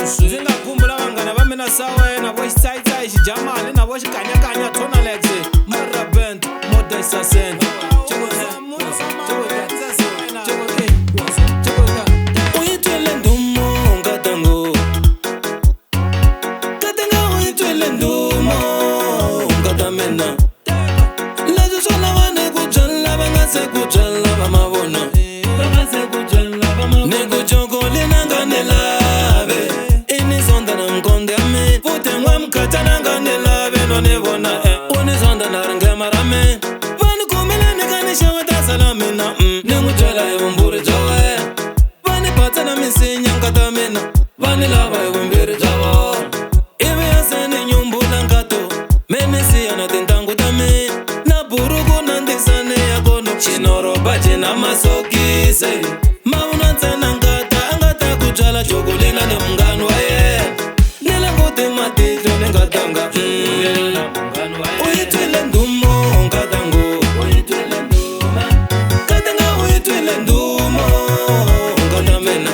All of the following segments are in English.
ndzi nga khumbula vanghana va mina sawe na vo xitsayitsayi xijamali na vo xikanyakanya tonalex marabent modesasent Vani lava hi vumbirhi bya vona ivi ya se ni nyumbula nkato memisiya na tintangu ta mina na buruku na ndisane ya kono xinoroba cina masokise mavuna ntsena nkata a nga ta ku byala chokolina ni munghani wa yena ni languti matihlo ni nga tanga u yi twile ndumo nkatango katanga u yi twile ndumo nkata mina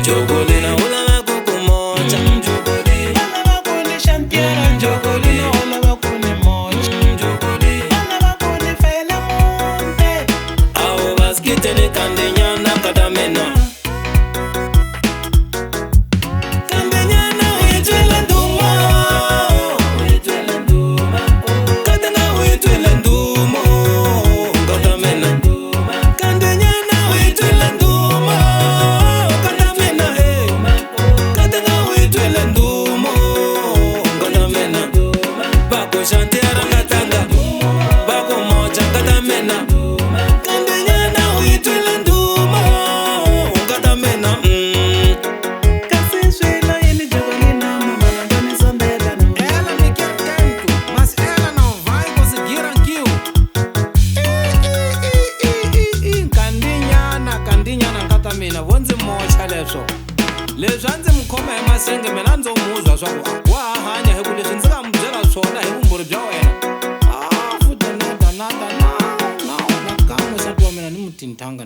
Chocolina, hola va coco mocha. Chocolina, hola va con chantiera. Chocolina, hola va con mocha. Chocolina, hola va con fela monte. Awo baskite ni kandenya na kadamena. Kandenya uitwele nduma. Uitwele nduma. Katanga uitwele nduma. Kadamena. Kandenya uitwele nduma. Leswi a ndzi mi khoma hi masenge mina ndzo muzwa swa ku wa hanya hi ku leswi ndzi nga mi byela swona hi vumbhuri bya wena futa nada nakamwe sati wa mina ni mutintanga